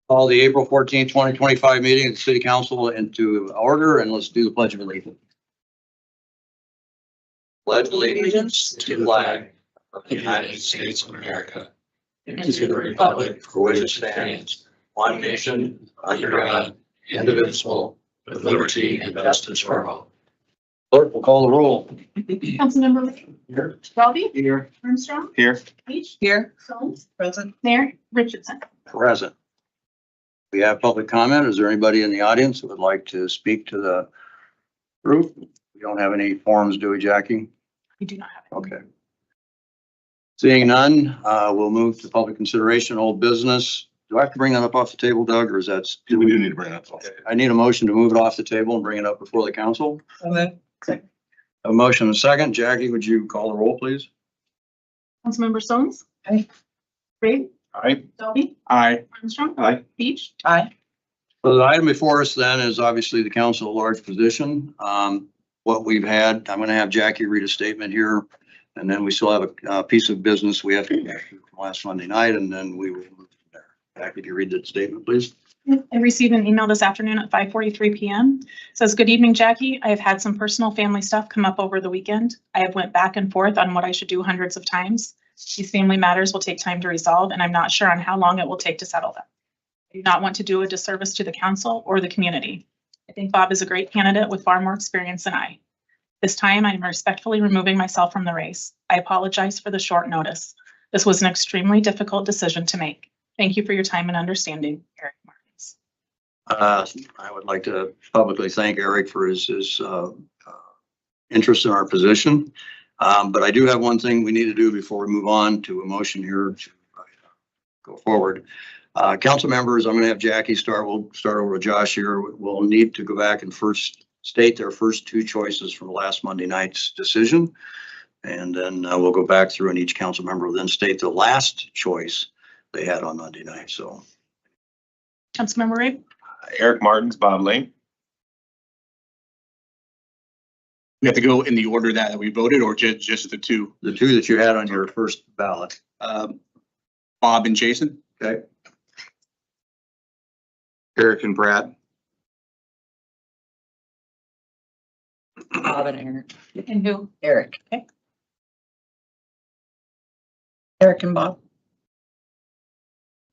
Call the April 14th, 2025 meeting of the City Council into order, and let's do the Pledge of Allegiance. Pledge allegiance to the flag of the United States of America and to the republic for which it stands, one nation, under God, indivisible, with liberty and justice for all. Clerk will call the roll. Councilmember Here. Dalby, Here. Armstrong, Here. Beach, Here. Stones, Present. Mayor Richardson. Present. We have public comment. Is there anybody in the audience that would like to speak to the group? We don't have any forms, do we, Jackie? We do not have it. Okay. Seeing none, we'll move to public consideration, old business. Do I have to bring that up off the table, Doug, or is that? We do need to bring that up. I need a motion to move it off the table and bring it up before the council. Okay. A motion and a second. Jackie, would you call the roll, please? Councilmember Stones. Aye. Ray, Aye. Dalby, Aye. Armstrong, Aye. Beach, Aye. So the item before us then is obviously the council at large position. What we've had, I'm going to have Jackie read a statement here, and then we still have a piece of business we have to get through from last Monday night, and then we will move from there. Jackie, could you read the statement, please? I received an email this afternoon at 5:43 PM. It says, "Good evening, Jackie. I have had some personal family stuff come up over the weekend. I have went back and forth on what I should do hundreds of times. These family matters will take time to resolve, and I'm not sure on how long it will take to settle them. I do not want to do a disservice to the council or the community. I think Bob is a great candidate with far more experience than I. This time, I am respectfully removing myself from the race. I apologize for the short notice. This was an extremely difficult decision to make. Thank you for your time and understanding, Eric Martins." I would like to publicly thank Eric for his interest in our position. But I do have one thing we need to do before we move on to a motion here to go forward. Council members, I'm going to have Jackie start. We'll start over with Josh here. We'll need to go back and first state their first two choices from last Monday night's decision. And then we'll go back through and each council member will then state the last choice they had on Monday night. So Councilmember Ray? Eric Martins, Bob Lane. We have to go in the order that we voted, or just the two? the two that you had on your first ballot. Bob and Jason? Okay. Eric and Brad. Bob and Eric. And who? Eric. Okay. Eric and Bob.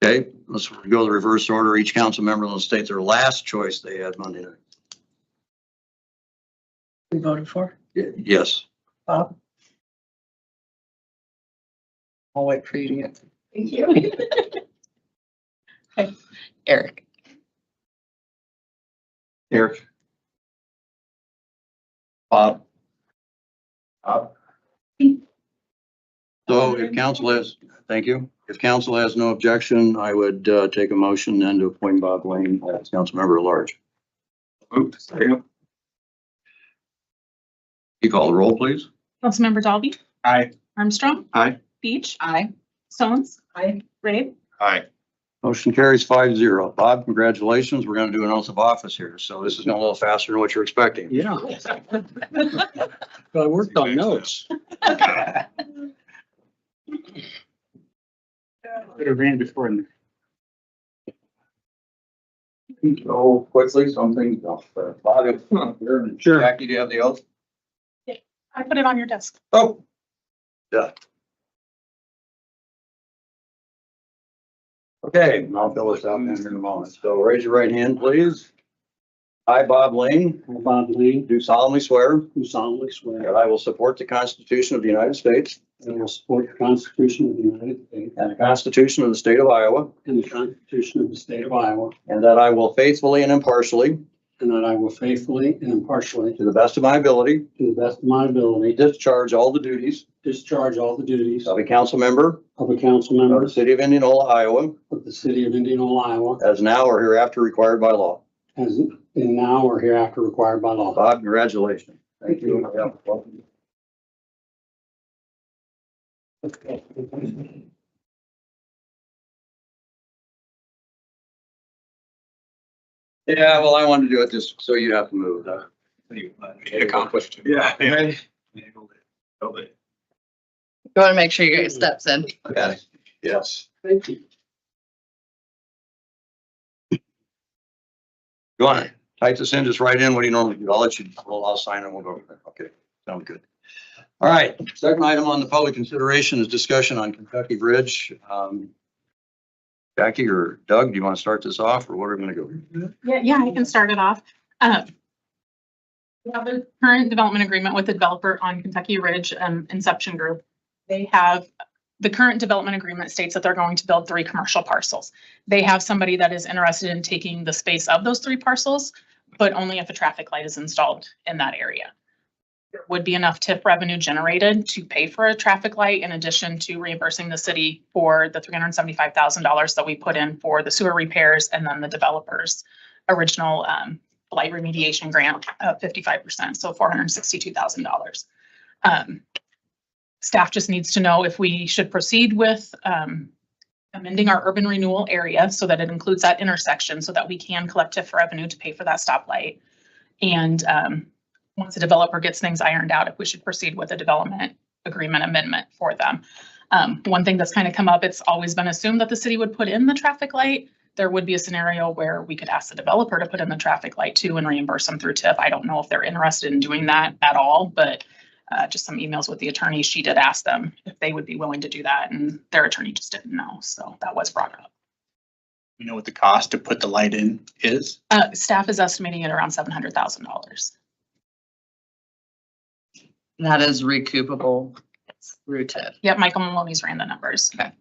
Okay, let's go the reverse order. Each council member will state their last choice they had Monday night. We voted for Yes. Bob. I'll wait for you to get. Thank you. Eric. Eric. Bob. So if council has, thank you. If council has no objection, I would take a motion then to appoint Bob Lane as council member at large. Moved. Second. You call the roll, please. Councilmember Dalby, Aye. Armstrong, Aye. Beach, Aye. Stones, Aye. Ray, Aye. Motion carries 5-0. Bob, congratulations. We're going to do an oath of office here. So this is going a little faster than what you're expecting. Yeah. I worked on notes. Could have ran before. So quickly, something. Bob, Sure. Jackie, do you have the oath? I put it on your desk. Oh. Yeah. Okay, I'll fill this out in a moment. So raise your right hand, please. I, Bob Lane, Bob Lane, do solemnly swear do solemnly swear that I will support the Constitution of the United States that I will support the Constitution of the United States and the Constitution of the State of Iowa, and the Constitution of the State of Iowa, and that I will faithfully and impartially, and that I will faithfully and impartially, to the best of my ability, to the best of my ability, discharge all the duties discharge all the duties of a council member of a council of member the City of Indianola, Iowa, of the City of Indianola, Iowa, as now or hereafter required by law. as in now or hereafter required by law. Bob, congratulations. Thank you. Yeah, well, I wanted to do it just so you have to move. Accomplished. Yeah. You want to make sure you get your steps in. Okay. Yes. Thank you. You want to type this in, just write in, what do you normally do? I'll sign it, we'll go. Okay, sounds good. All right, second item on the public consideration is discussion on Kentucky Bridge. Jackie or Doug, do you want to start this off, or what are we gonna go? Yeah, I can start it off. We have a current development agreement with the developer on Kentucky Ridge Inception Group. They have, the current development agreement states that they're going to build 3 commercial parcels. They have somebody that is interested in taking the space of those 3 parcels, but only if a traffic light is installed in that area. There would be enough TIF revenue generated to pay for a traffic light in addition to reimbursing the city for the $375,000 that we put in for the sewer repairs and then the developer's original light remediation grant of 55%, so $462,000. Staff just needs to know if we should proceed with amending our urban renewal area so that it includes that intersection so that we can collect TIF revenue to pay for that stoplight. And once the developer gets things ironed out, if we should proceed with a development agreement amendment for them. One thing that's kind of come up, it's always been assumed that the city would put in the traffic light. There would be a scenario where we could ask the developer to put in the traffic light too and reimburse them through TIF. I don't know if they're interested in doing that at all, but just some emails with the attorney, she did ask them if they would be willing to do that, and their attorney just didn't know. So that was brought up. You know what the cost to put the light in is? Staff is estimating it around $700,000. That is recoupable through TIF. Yep, Michael Maloney's ran the numbers. Okay.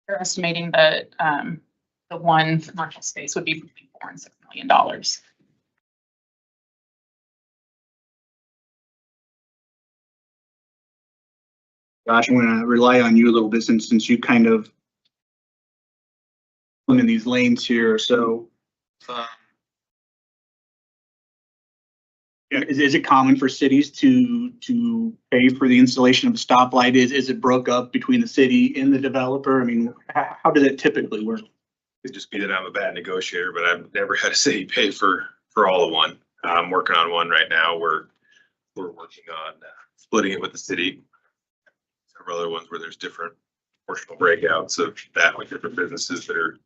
They're estimating that the one commercial space would be between $4 and $6 million. Josh, I'm gonna rely on you a little bit since you kind of went in these lanes here, so. Yeah, is it common for cities to pay for the installation of a stoplight? Is it broke up between the city and the developer? I mean, how does it typically work? It'd just be that I'm a bad negotiator, but I've never had a city pay for all of one. I'm working on one right now. We're working on splitting it with the city. Several other ones where there's different portional breakouts of that with different businesses that are,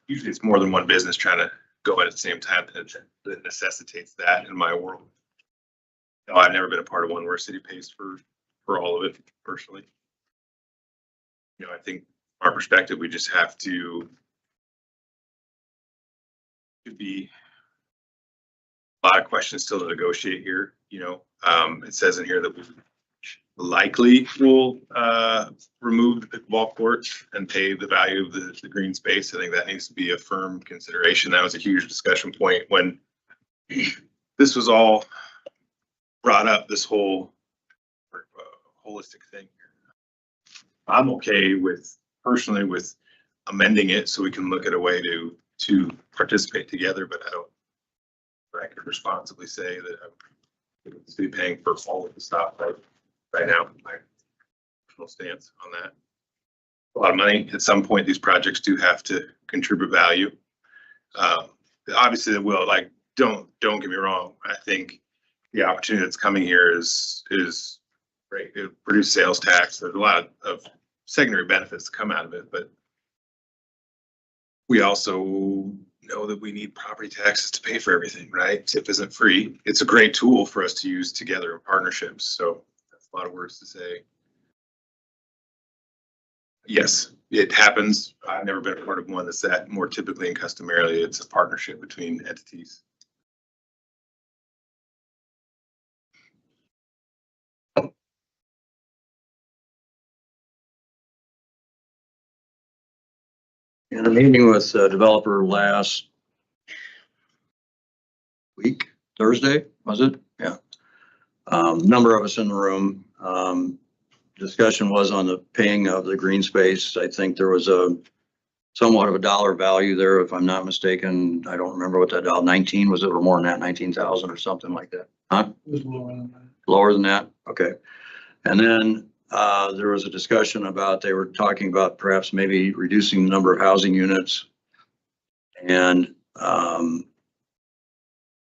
usually it's more than one business trying to go in at the same time that necessitates that in my world. No, I've never been a part of one where a city pays for all of it personally. You know, I think from our perspective, we just have to be a lot of questions still to negotiate here. You know, it says in here that we likely will remove the pickleball courts and pay the value of the green space. I think that needs to be a firm consideration. That was a huge discussion point when this was all brought up, this whole holistic thing. I'm okay with, personally, with amending it so we can look at a way to participate together, but I can responsibly say that I'm going to be paying for all of the stuff right now. My personal stance on that. A lot of money. At some point, these projects do have to contribute value. Obviously, they will. Like, don't get me wrong. I think the opportunity that's coming here is great. It produce sales tax. There's a lot of secondary benefits to come out of it, but we also know that we need property taxes to pay for everything, right? TIF isn't free. It's a great tool for us to use together in partnerships. So that's a lot of words to say. Yes, it happens. I've never been a part of one that's that. More typically and customarily, it's a partnership between entities. In a meeting with a developer last week, Thursday, was it? Yeah. Number of us in the room. Discussion was on the paying of the green space. I think there was a somewhat of a dollar value there, if I'm not mistaken. I don't remember what that dollar, 19, was it, or more than that, 19,000 or something like that? Huh? It was lower than that. Lower than that? Okay. And then there was a discussion about, they were talking about perhaps maybe reducing the number of housing units and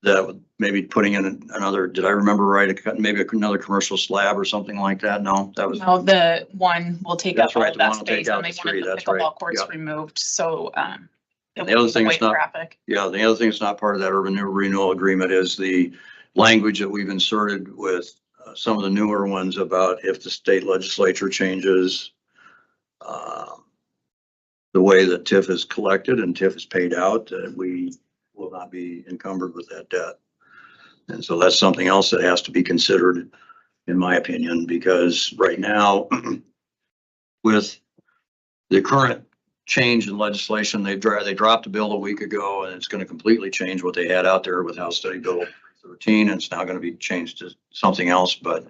that maybe putting in another, did I remember right, maybe another commercial slab or something like that? No, that was. No, the one will take up That's all right, of the that one will take space out and they the three, wanted the that's right. pickleball courts Yep. removed. So It The other will thing is avoid not- traffic. Yeah, the other thing that's not part of that urban renewal agreement is the language that we've inserted with some of the newer ones about if the state legislature changes the way that TIF is collected and TIF is paid out, we will not be encumbered with that debt. And so that's something else that has to be considered, in my opinion, because right now, with the current change in legislation, they dropped the bill a week ago, and it's going to completely change what they had out there with House Study Bill 13, and it's now going to be changed to something else. But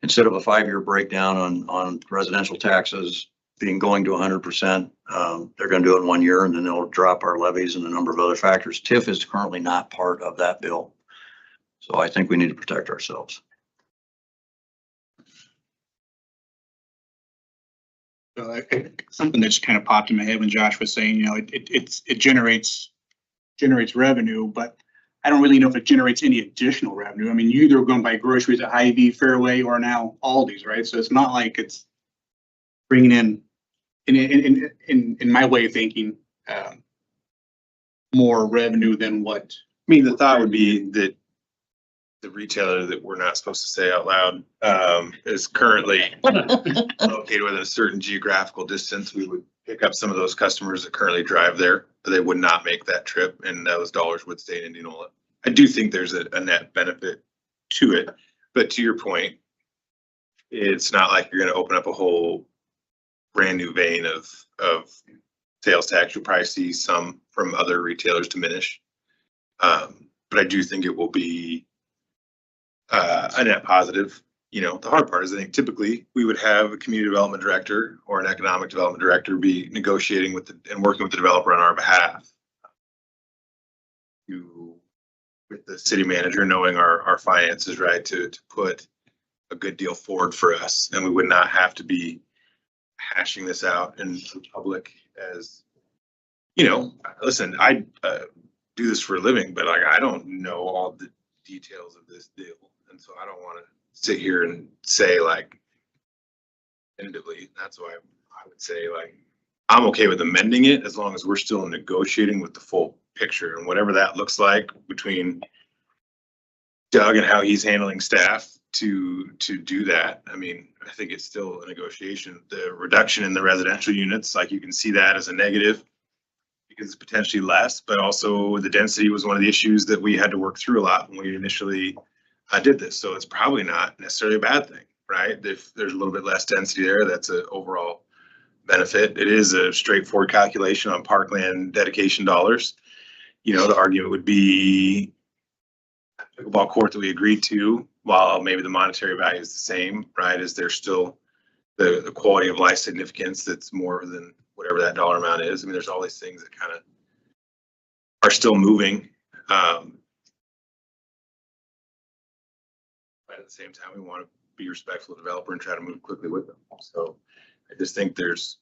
instead of a 5-year breakdown on residential taxes going to 100%, they're going to do it in 1 year, and then they'll drop our levies and a number of other factors. TIF is currently not part of that bill. So I think we need to protect ourselves. Something that just kind of popped in my head when Josh was saying, you know, it generates revenue, but I don't really know if it generates any additional revenue. I mean, you either going to buy groceries at Hy-Vee, Fairway, or now Aldi's, right? So it's not like it's bringing in my way of thinking, more revenue than what. I mean, the thought would be that the retailer that we're not supposed to say out loud is currently located within a certain geographical distance. We would pick up some of those customers that currently drive there, but they would not make that trip, and those dollars would stay in Indianola. I do think there's a net benefit to it, but to your point, it's not like you're going to open up a whole brand new vein of sales tax. You'll probably see some from other retailers diminish, but I do think it will be a net positive. You know, the hard part is I think typically we would have a community development director or an economic development director be negotiating with and working with the developer on our behalf. With the city manager knowing our finances, right, to put a good deal forward for us, and we would not have to be hashing this out in public as, you know, listen, I do this for a living, but like I don't know all the details of this deal. And so I don't want to sit here and say like definitively. That's why I would say like I'm okay with amending it as long as we're still negotiating with the full picture, and whatever that looks like between Doug and how he's handling staff to do that. I mean, I think it's still a negotiation. The reduction in the residential units, like you can see that as a negative because it's potentially less, but also the density was one of the issues that we had to work through a lot when we initially did this. So it's probably not necessarily a bad thing, right? If there's a little bit less density there, that's an overall benefit. It is a straightforward calculation on parkland dedication dollars. You know, the argument would be pickleball court that we agreed to, while maybe the monetary value is the same, right? Is there still the quality of life significance that's more than whatever that dollar amount is? I mean, there's all these things that kind of are still moving. But at the same time, we want to be respectful of the developer and try to move quickly with them. So I just think there's,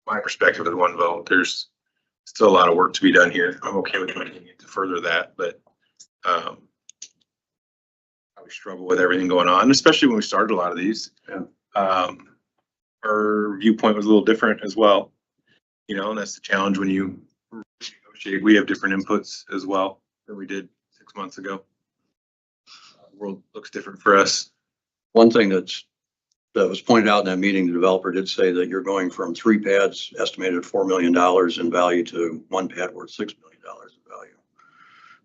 my perspective as one developer, there's still a lot of work to be done here. I'm okay with continuing to further that, but we struggle with everything going on, especially when we started a lot of these. Yeah. Our viewpoint was a little different as well, you know, and that's the challenge when you negotiate. We have different inputs as well than we did 6 months ago. The world looks different for us. One thing that was pointed out in that meeting, the developer did say that you're going from 3 pads estimated at $4 million in value to 1 pad worth $6 million in value.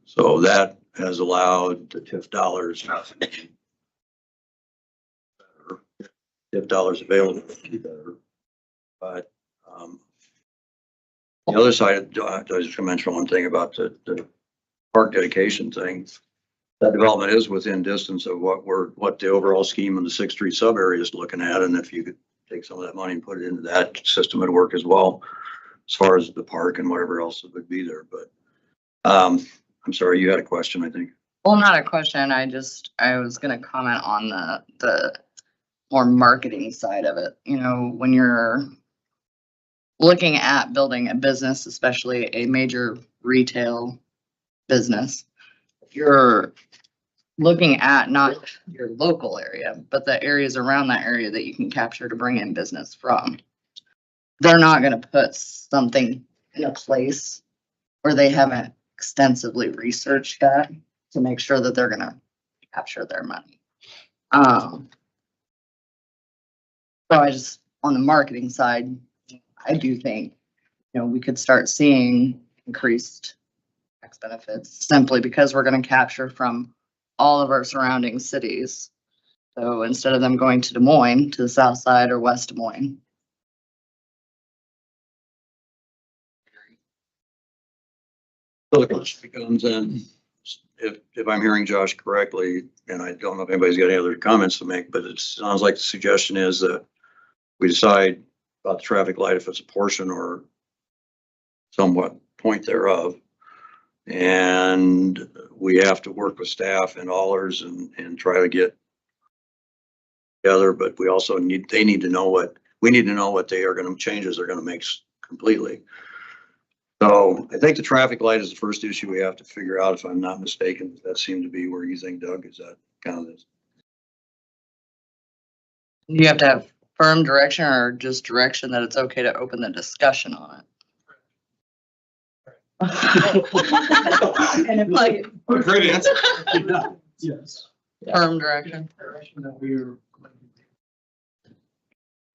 So that has allowed the TIF dollars, TIF dollars available to be better. But the other side, I just mention one thing about the park dedication thing. That development is within distance of what the overall scheme in the 6th Street sub area is looking at. And if you could take some of that money and put it into that system, it'd work as well, as far as the park and whatever else that would be there. But I'm sorry, you had a question, I think. Well, not a question. I was gonna comment on the more marketing side of it. You know, when you're looking at building a business, especially a major retail business, you're looking at not your local area, but the areas around that area that you can capture to bring in business from. They're not gonna put something in a place or they haven't extensively researched yet to make sure that they're gonna capture their money. So I just, on the marketing side, I do think, we could start seeing increased tax benefits simply because we're gonna capture from all of our surrounding cities. So instead of them going to Des Moines, to the south side or West Des Moines. So the question becomes then, if I'm hearing Josh correctly, and I don't know if anybody's got any other comments to make, but it sounds like the suggestion is that we decide about the traffic light if it's a portion or somewhat point thereof. And we have to work with staff and allers and try to get together, but we also they need to know what they are gonna, changes they're gonna make completely. So I think the traffic light is the first issue we have to figure out, if I'm not mistaken. That seemed to be where you think, Doug, is that kind of this? You have to have firm direction or just direction that it's okay to open the discussion on it. And if like, Great answer. Yes. Firm direction.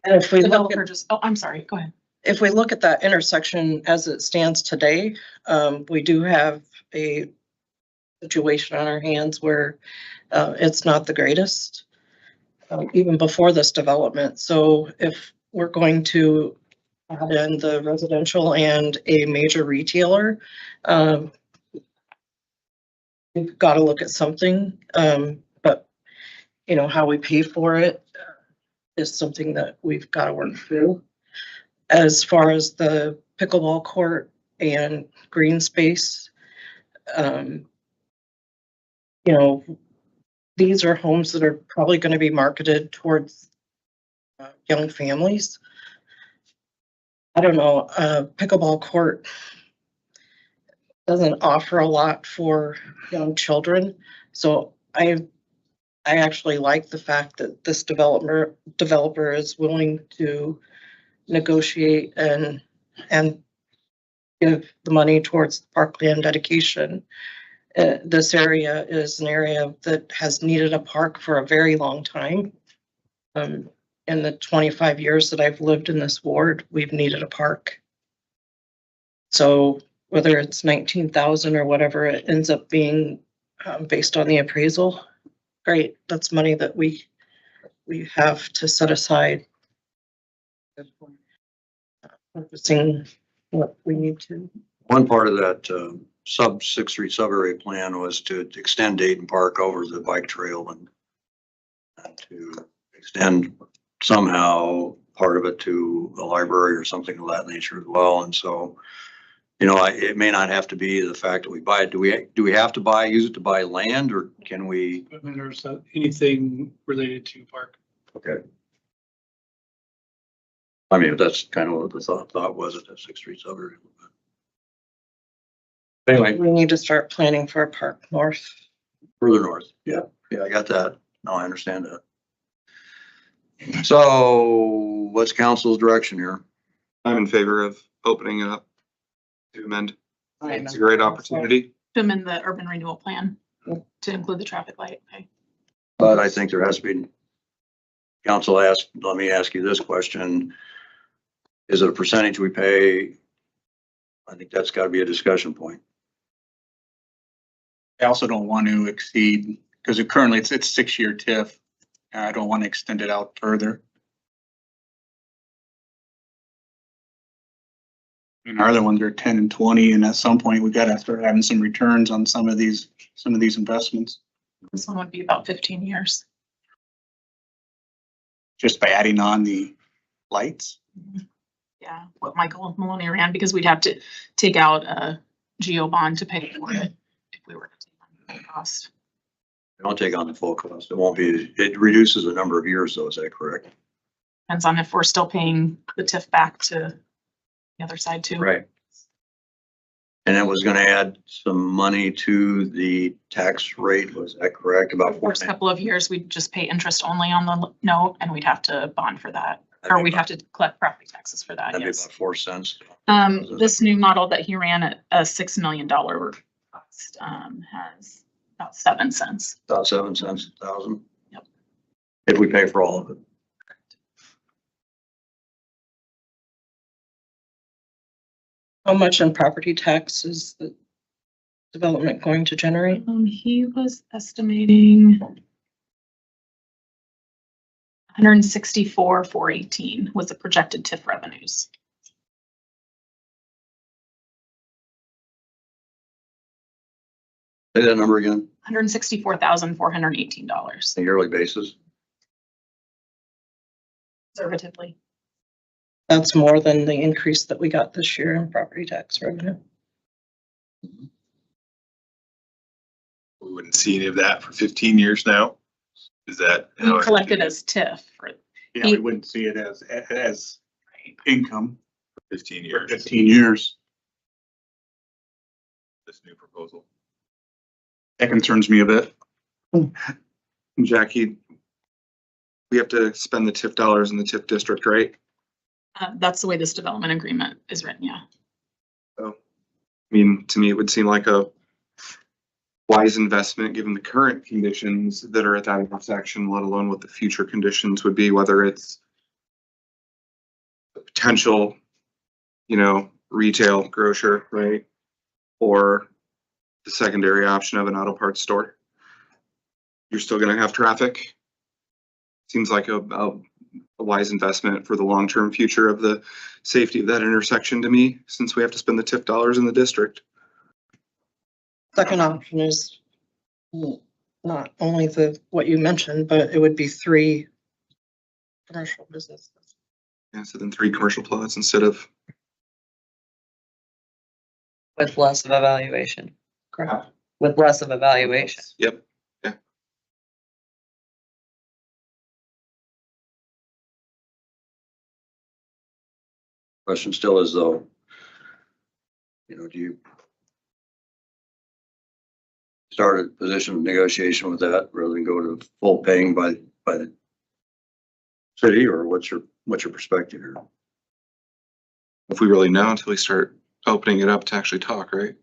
And if we look developer at, just, oh, I'm sorry, go ahead. if we look at that intersection as it stands today, we do have a situation on our hands where it's not the greatest, even before this development. So if we're going to add in the residential and a major retailer, we've got to look at something. But how we pay for it is something that we've got to work through. As far as the pickleball court and green space, these are homes that are probably going to be marketed towards young families. I don't know, pickleball court doesn't offer a lot for young children. So I actually like the fact that this developer is willing to negotiate and give the money towards parkland dedication. This area is an area that has needed a park for a very long time. In the 25 years that I've lived in this ward, we've needed a park. So whether it's 19,000 or whatever it ends up being, based on the appraisal, great. That's money that we have to set aside. Purchasing what we need to. One part of that Sixth Street sub-area plan was to extend Dayton Park over the bike trail and to extend somehow part of it to a library or something of that nature as well. And so, it may not have to be the fact that we buy it. Do we have to use it to buy land, or can we? Equipment or anything related to park. Okay. I mean, that's kind of what the thought was at that Sixth Street sub-area. Anyway, We need to start planning for a park north. further north. Yeah, I got that. No, I understand that. So what's council's direction here? I'm in favor of opening it up to amend. It's a great opportunity. To amend the urban renewal plan to include the traffic light. Okay. But I think there has to be, council asked, let me ask you this question. Is it a percentage we pay? I think that's gotta be a discussion point. I also don't want to exceed, because currently it's 6-year TIF. I don't want to extend it out further. And our other ones are 10 and 20, and at some point we gotta start having some returns on some of these investments, This one would be about 15 years. just by adding on the lights. Yeah, what Michael Maloney ran, because we'd have to take out a geo bond to pay for it if we were to take on the cost. Don't take on the full cost. It won't be, it reduces the number of years though, is that correct? Depends on if we're still paying the TIF back to the other side too. Right. And it was gonna add some money to the tax rate, was that correct? About First couple of years, we'd just pay interest only on the note and we'd have to bond for that. or we have to collect property taxes for that, That'd be yes. about 4 cents. This new model that he ran at a $6 million cost, has about 7 cents. About 7 cents a thousand. Yep. If we pay for all of it. How much in property tax is the development going to generate? He was estimating 164,418 was the projected TIF revenues. Say that number again, $164,418 a yearly basis. conservatively. That's more than the increase that we got this year in property tax revenue. We wouldn't see any of that for 15 years now. Is that? We collected as TIF for Yeah, we wouldn't see it as income 15 for years, 15 years. this new proposal. That concerns me a bit. Jackie, we have to spend the TIF dollars in the TIF district, right? that's the way this development agreement is written, yeah. I mean, to me, it would seem like a wise investment, given the current conditions that are at that intersection, let alone what the future conditions would be, whether it's the potential, retail grocer, right? Or the secondary option of an auto parts store. You're still gonna have traffic. Seems like a wise investment for the long-term future of the safety of that intersection to me, since we have to spend the TIF dollars in the district. Second option is not only what you mentioned, but it would be 3 commercial businesses. Yeah, so then 3 commercial plots instead of, With less of evaluation, Correct. with less of evaluation. yep. Question still is though, do you start a position of negotiation with that rather than go to full paying by the city, or what's your perspective here? If we really know until we start opening it up to actually talk, right?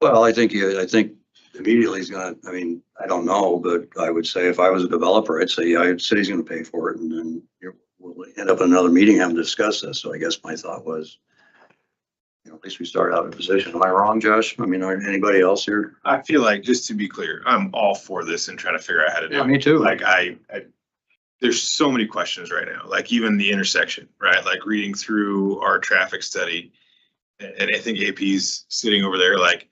Well, I think immediately he's gonna, I don't know, but I would say if I was a developer, I'd say, yeah, the city's gonna pay for it, and then we'll end up in another meeting having to discuss this. So I guess my thought was, at least we start out in a position. Am I wrong, Josh? Anybody else here? I feel like, just to be clear, I'm all for this and trying to figure out how to do it. Me too. Like there's so many questions right now, like even the intersection, right? Like reading through our traffic study, and I think AP's sitting over there, like,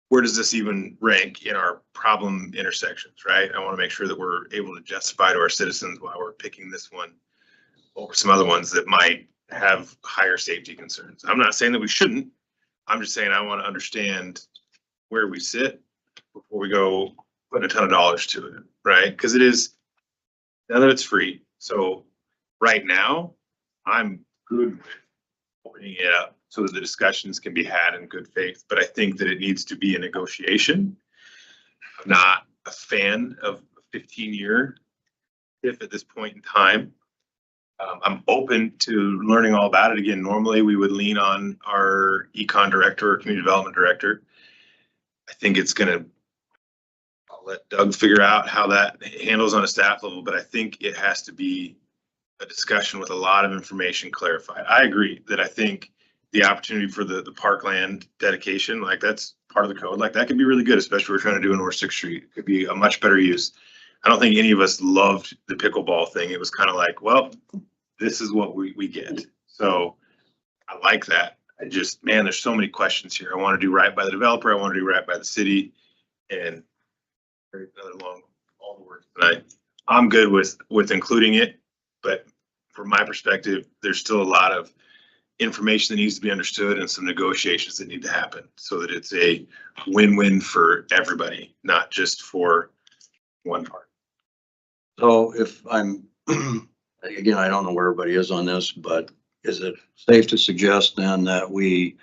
where does this even rank in our problem intersections, right? I want to make sure that we're able to justify to our citizens why we're picking this one over some other ones that might have higher safety concerns. I'm not saying that we shouldn't. I'm just saying I want to understand where we sit before we go putting a ton of dollars to it, right? Because it is, now that it's free. So right now, I'm good with opening it up so that the discussions can be had in good faith. But I think that it needs to be a negotiation. I'm not a fan of a 15-year TIF at this point in time. I'm open to learning all about it. Again, normally we would lean on our econ director or community development director. I think it's gonna, I'll let Doug figure out how that handles on a staff level, but I think it has to be a discussion with a lot of information clarified. I agree that I think the opportunity for the parkland dedication, like that's part of the code, like that could be really good, especially what we're trying to do in North 6th Street. It could be a much better use. I don't think any of us loved the pickleball thing. It was kind of like, well, this is what we get. So I like that. I just, man, there's so many questions here. I want to do right by the developer. I want to do right by the city, and another long, all the words tonight. I'm good with including it, but from my perspective, there's still a lot of information that needs to be understood and some negotiations that need to happen so that it's a win-win for everybody, not just for one part. So if I'm, again, I don't know where everybody is on this, but is it safe to suggest then that we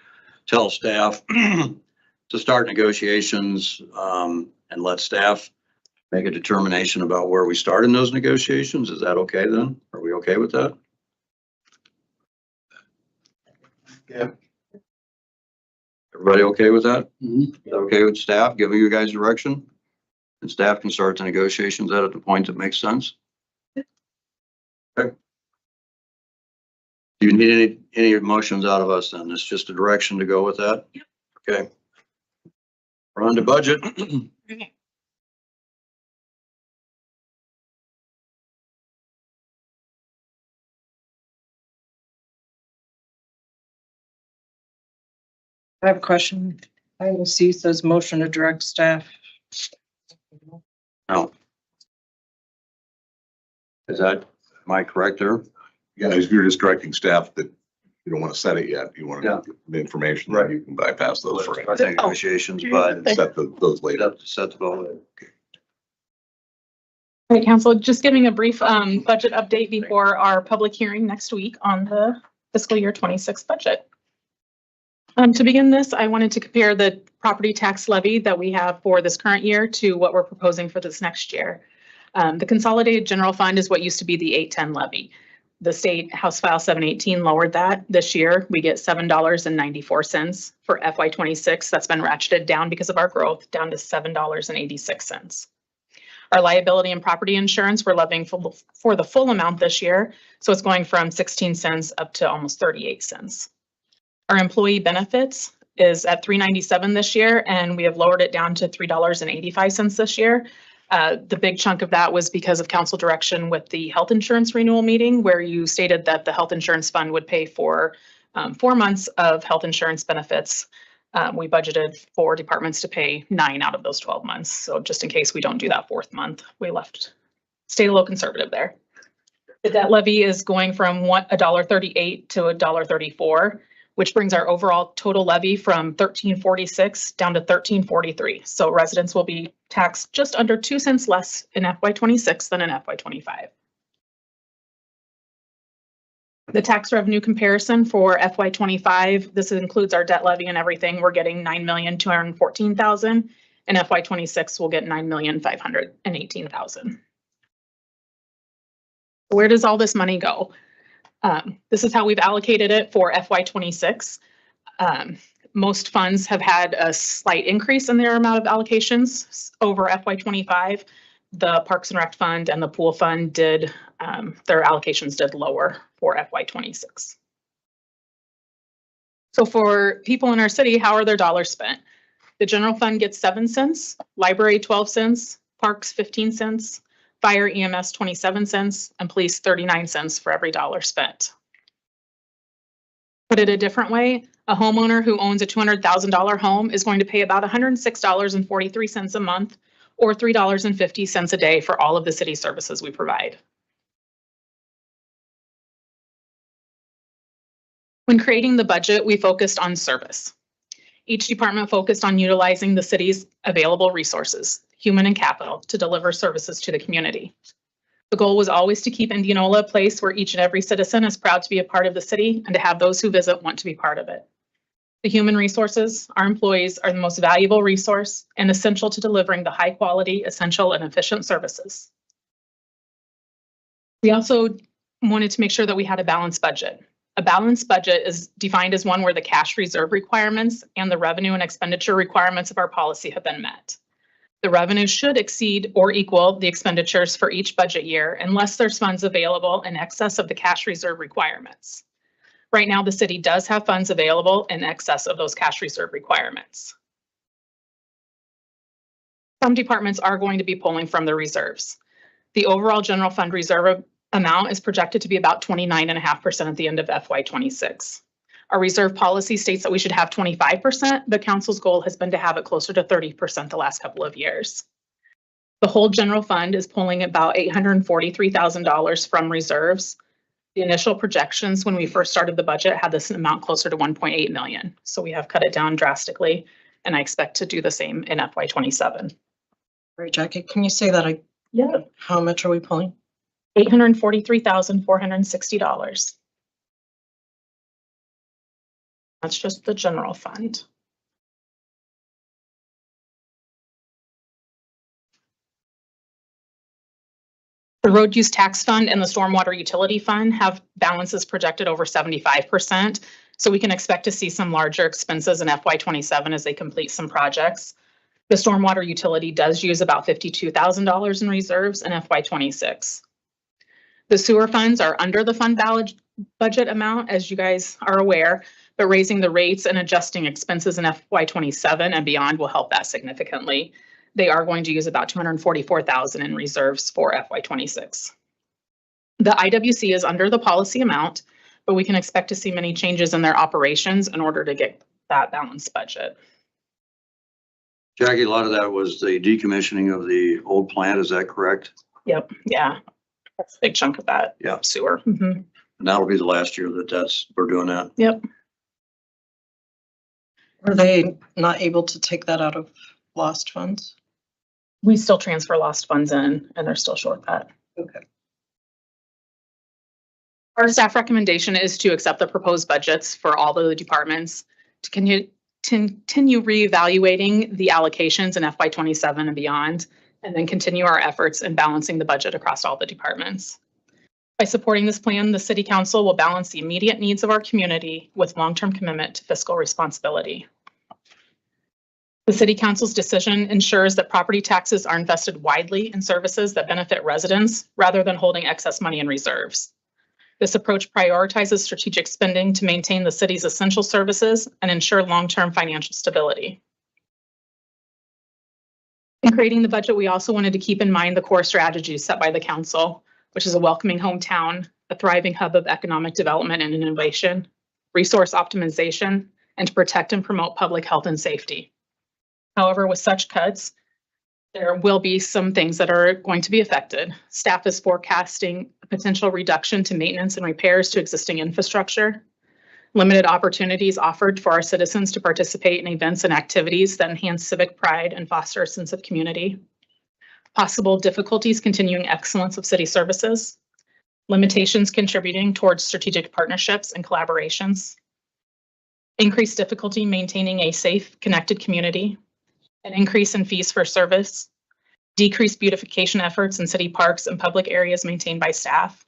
tell staff to start negotiations, and let staff make a determination about where we start in those negotiations. Is that okay then? Are we okay with that? Yeah. Everybody okay with that? Mhm. Is that okay with staff giving you guys direction? And staff can start the negotiations at the point that makes sense? Okay. Do you need any motions out of us then? It's just a direction to go with that? Okay. We're on to budget. Okay. I have a question. Item C says motion to direct staff. No. Is that, am I correct there? Yeah, if you're just directing staff that you don't want to set it yet, you want to Yeah. get the information, Right. then you can bypass those for Start the negotiations, but set those later. set the vote. All right, council, just giving a brief budget update before our public hearing next week on the fiscal year 26 budget. To begin this, I wanted to compare the property tax levy that we have for this current year to what we're proposing for this next year. The consolidated general fund is what used to be the 810 levy. The state House File 718 lowered that this year. We get $7.94 for FY26. That's been ratcheted down because of our growth, down to $7.86. Our liability and property insurance, we're levying for the full amount this year. So it's going from 16 cents up to almost 38 cents. Our employee benefits is at $3.97 this year, and we have lowered it down to $3.85 this year. The big chunk of that was because of council direction with the health insurance renewal meeting, where you stated that the health insurance fund would pay for 4 months of health insurance benefits. We budgeted for departments to pay 9 out of those 12 months. So just in case we don't do that 4th month, we stayed a little conservative there. The debt levy is going from $1.38 to $1.34, which brings our overall total levy from $13.46 down to $13.43. So residents will be taxed just under 2 cents less in FY26 than in FY25. The tax revenue comparison for FY25, this includes our debt levy and everything. We're getting $9,214,000. In FY26, we'll get $9,518,000. Where does all this money go? This is how we've allocated it for FY26. Most funds have had a slight increase in their amount of allocations over FY25. The Parks and Rec Fund and the Pool Fund did, their allocations did lower for FY26. So for people in our city, how are their dollars spent? The general fund gets 7 cents, library 12 cents, parks 15 cents, fire EMS 27 cents, and police 39 cents for every dollar spent. Put it a different way, a homeowner who owns a $200,000 home is going to pay about $106.43 a month, or $3.50 a day for all of the city services we provide. When creating the budget, we focused on service. Each department focused on utilizing the city's available resources, human and capital, to deliver services to the community. The goal was always to keep Indianola a place where each and every citizen is proud to be a part of the city and to have those who visit want to be part of it. The human resources, our employees, are the most valuable resource and essential to delivering the high quality, essential, and efficient services. We also wanted to make sure that we had a balanced budget. A balanced budget is defined as one where the cash reserve requirements and the revenue and expenditure requirements of our policy have been met. The revenue should exceed or equal the expenditures for each budget year unless there's funds available in excess of the cash reserve requirements. Right now, the city does have funds available in excess of those cash reserve requirements. Some departments are going to be pulling from the reserves. The overall general fund reserve amount is projected to be about 29.5% at the end of FY26. Our reserve policy states that we should have 25%, but council's goal has been to have it closer to 30% the last couple of years. The whole general fund is pulling about $843,000 from reserves. The initial projections when we first started the budget had this amount closer to 1.8 million. So we have cut it down drastically, and I expect to do the same in FY27. Right, Jackie, can you say that? Yeah. How much are we pulling? $843,460. That's just the general fund. The road use tax fund and the stormwater utility fund have balances projected over 75%. So we can expect to see some larger expenses in FY27 as they complete some projects. The stormwater utility does use about $52,000 in reserves in FY26. The sewer funds are under the fund budget amount, as you guys are aware, but raising the rates and adjusting expenses in FY27 and beyond will help that significantly. They are going to use about $244,000 in reserves for FY26. The IWC is under the policy amount, but we can expect to see many changes in their operations in order to get that balanced budget. Jackie, a lot of that was the decommissioning of the old plant, is that correct? Yep, yeah, that's a big chunk of that. Yeah. Sewer. And that'll be the last year we're doing that. Yep. Are they not able to take that out of lost funds? We still transfer lost funds in and they're still short that. Okay. Our staff recommendation is to accept the proposed budgets for all the departments to continue reevaluating the allocations in FY27 and beyond, and then continue our efforts in balancing the budget across all the departments. By supporting this plan, the City Council will balance the immediate needs of our community with long-term commitment to fiscal responsibility. The City Council's decision ensures that property taxes are invested widely in services that benefit residents rather than holding excess money in reserves. This approach prioritizes strategic spending to maintain the city's essential services and ensure long-term financial stability. In creating the budget, we also wanted to keep in mind the core strategies set by the council, which is a welcoming hometown, a thriving hub of economic development and innovation, resource optimization, and to protect and promote public health and safety. However, with such cuts, there will be some things that are going to be affected. Staff is forecasting a potential reduction to maintenance and repairs to existing infrastructure, limited opportunities offered for our citizens to participate in events and activities that enhance civic pride and foster a sense of community, possible difficulties continuing excellence of city services, limitations contributing towards strategic partnerships and collaborations, increased difficulty maintaining a safe, connected community, an increase in fees for service, decreased beautification efforts in city parks and public areas maintained by staff,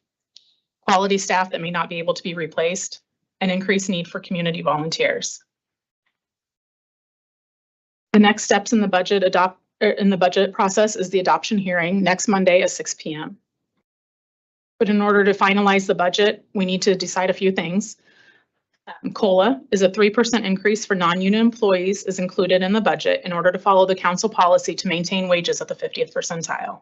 quality staff that may not be able to be replaced, and increased need for community volunteers. The next steps in the budget process is the adoption hearing next Monday at 6 p.m. But in order to finalize the budget, we need to decide a few things. COLA is a 3% increase for non-union employees is included in the budget in order to follow the council policy to maintain wages at the 50th percentile.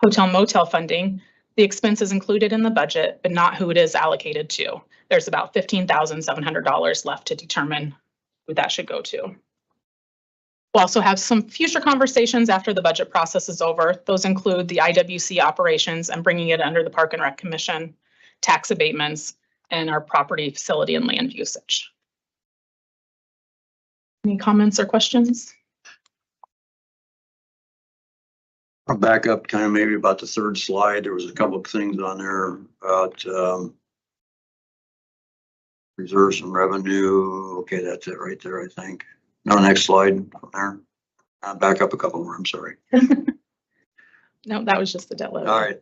Hotel motel funding, the expense is included in the budget, but not who it is allocated to. There's about $15,700 left to determine who that should go to. We'll also have some future conversations after the budget process is over. Those include the IWC operations and bringing it under the Park and Rec Commission, tax abatements, and our property, facility, and land usage. Any comments or questions? I'll back up kind of maybe about the third slide. There was a couple of things on there about reserves and revenue. Okay, that's it right there, I think. No, next slide from there. Back up a couple more, I'm sorry. No, that was just the debt load. All right.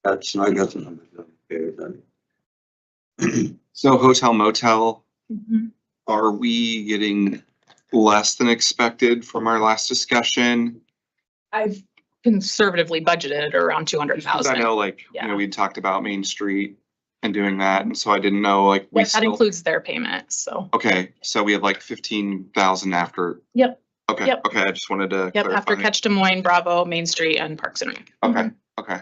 That's, I got the numbers. Okay, then. So hotel motel, Mhm. are we getting less than expected from our last discussion? I've conservatively budgeted around Because I 200,000. know like, Yeah. we talked about Main Street and doing that. And so I didn't know like we Yes, that still, includes their payment, so. okay, so we have like 15,000 after. Yep. Okay, Yep. okay, I just wanted to Yep, after clarify. Catch Des Moines, Bravo, Main Street, and Parks and Rec. Okay, okay,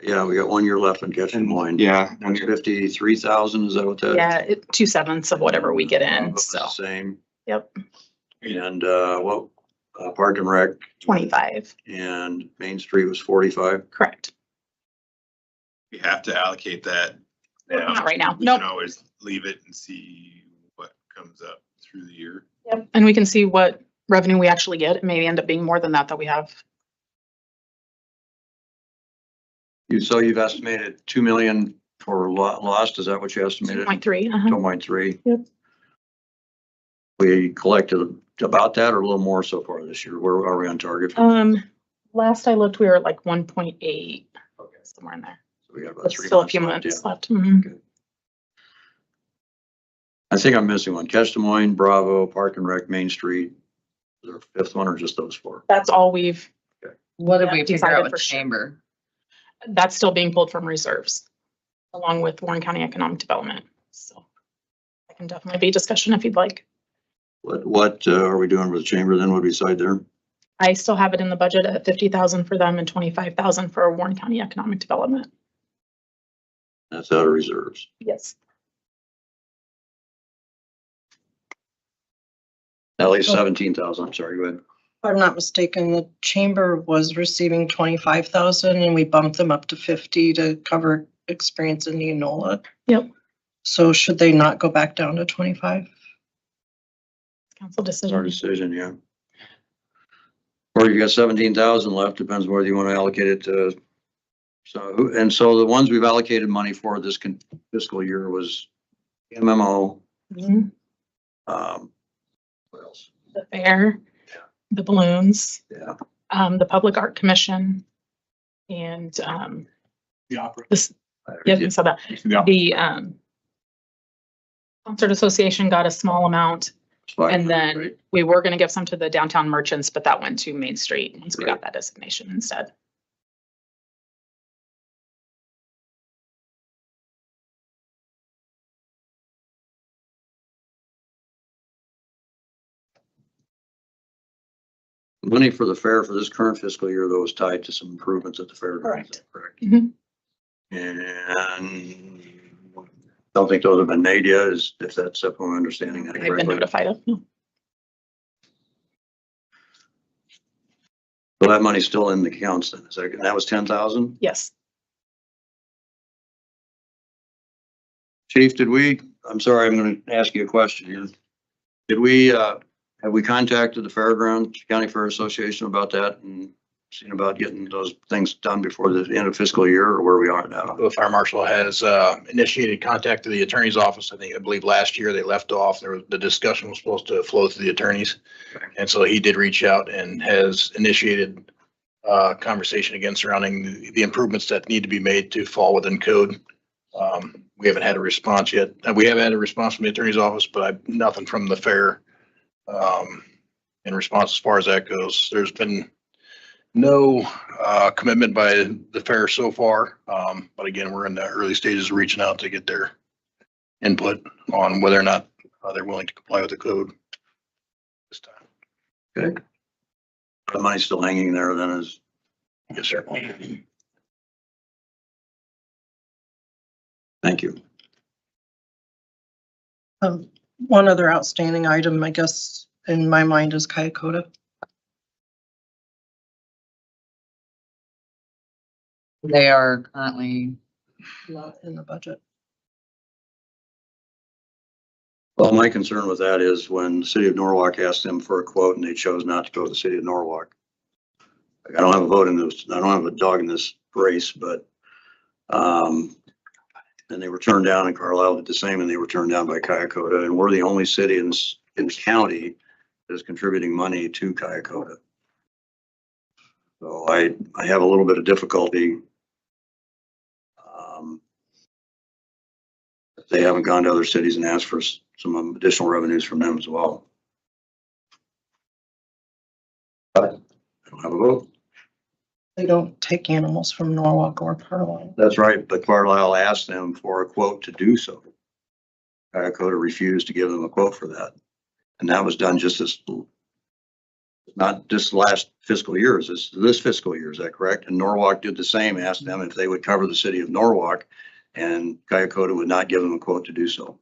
Yeah, we got 1 year left in Catch Des Moines. yeah. That's 53,000, is that what that? Yeah, 2/7 of whatever we get in, About so, the same. yep, And Park and Rec 25, and Main Street was 45. correct. We have to allocate that now. Not right now, We nope. can always leave it and see what comes up through the year. Yep, and we can see what revenue we actually get. It may end up being more than that we have. So you've estimated 2 million for lost, is that what you estimated? 2.3. 2.3. Yep. We collected about that or a little more so far this year. Where are we on target? Last I looked, we were at like 1.8, Okay. somewhere in there. So we got about There's 3 still a months few left, months yeah. left. Mhm. I think I'm missing one. Catch Des Moines, Bravo, Park and Rec, Main Street. Is there a fifth one or just those 4? That's all we've, What did Yeah, we figure decided out with for sure. chamber? that's still being pulled from reserves along with Warren County Economic Development. So that can definitely be discussion if you'd like. What are we doing with the chamber then? What do we decide there? I still have it in the budget at 50,000 for them and 25,000 for Warren County Economic Development. That's out of reserves. Yes. At least 17,000. I'm sorry, go ahead. If I'm not mistaken, the chamber was receiving 25,000 and we bumped them up to 50 to cover experience in Neonola. Yep. So should they not go back down to 25? Council It's our decision. decision, yeah. Or you got 17,000 left, depends whether you want to allocate it to. So the ones we've allocated money for this fiscal year was MMO. Mhm. What else? The fair, the balloons, Yeah. the Public Art Commission, and The opera. this, yeah, you saw that. Yeah. The Concert Association got a small amount, It's fine, and then right? we were gonna give some to the downtown merchants, but that went to Main Street once we got that designation instead. Money for the fair for this current fiscal year, though, is tied to some improvements at the fair. Correct. Correct. Mhm. And don't think those have been made yet, is if that's up on understanding that I've been correctly. notified of. No. So that money's still in the accounts then, is that was 10,000? Yes. Chief, I'm sorry, I'm gonna ask you a question here. Did we, have we contacted the Fairgrounds County Fair Association about that and seen about getting those things done before the end of fiscal year or where we are now? The fire marshal has initiated contact to the attorney's office. I believe last year they left off. The discussion was supposed to flow to the attorneys. And so he did reach out and has initiated conversation again surrounding the improvements that need to be made to fall within code. We haven't had a response yet. We have had a response from the attorney's office, but nothing from the fair in response as far as that goes. There's been no commitment by the fair so far. But again, we're in the early stages of reaching out to get their input on whether or not they're willing to comply with the code this time. Okay. The money's still hanging there then is, Yes, sir. thank you. One other outstanding item, I guess, in my mind is Kyakota. They are currently, Not in the budget. Well, my concern with that is when the city of Norwalk asked them for a quote and they chose not to go to the city of Norwalk. Like, I don't have a vote in this, I don't have a dog in this race, but, and they were turned down, and Carlisle did the same, and they were turned down by Kyakota, and we're the only city in the county that is contributing money to Kyakota. So I have a little bit of difficulty. They haven't gone to other cities and asked for some additional revenues from them as well. But I don't have a vote. They don't take animals from Norwalk or Carlisle. That's right, but Carlisle asked them for a quote to do so. Kyakota refused to give them a quote for that. And that was done just not just last fiscal year, it's this fiscal year, is that correct? And Norwalk did the same, asked them if they would cover the city of Norwalk, and Kyakota would not give them a quote to do so.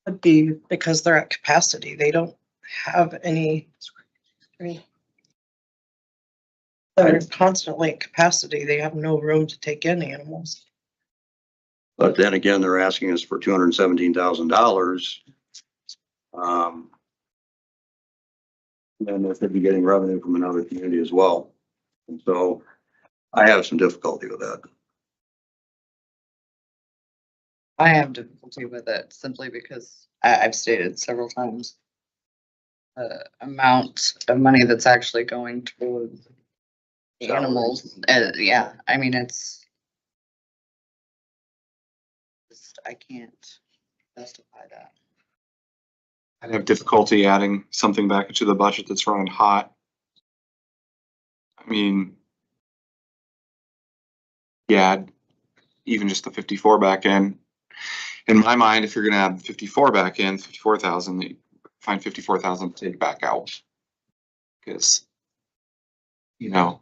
Would be because they're at capacity. They don't have any. They're constantly at capacity. They have no room to take in animals. But then again, they're asking us for $217,000. And they could be getting revenue from another community as well. And so I have some difficulty with that. I have difficulty with it simply because I've stated several times. The amount of money that's actually going toward the animals, yeah, I mean, I can't justify that. I'd have difficulty adding something back into the budget that's running hot. I mean, yeah, even just the 54 back in. In my mind, if you're gonna add 54 back in, 54,000, find 54,000 to take back out. Because, you know,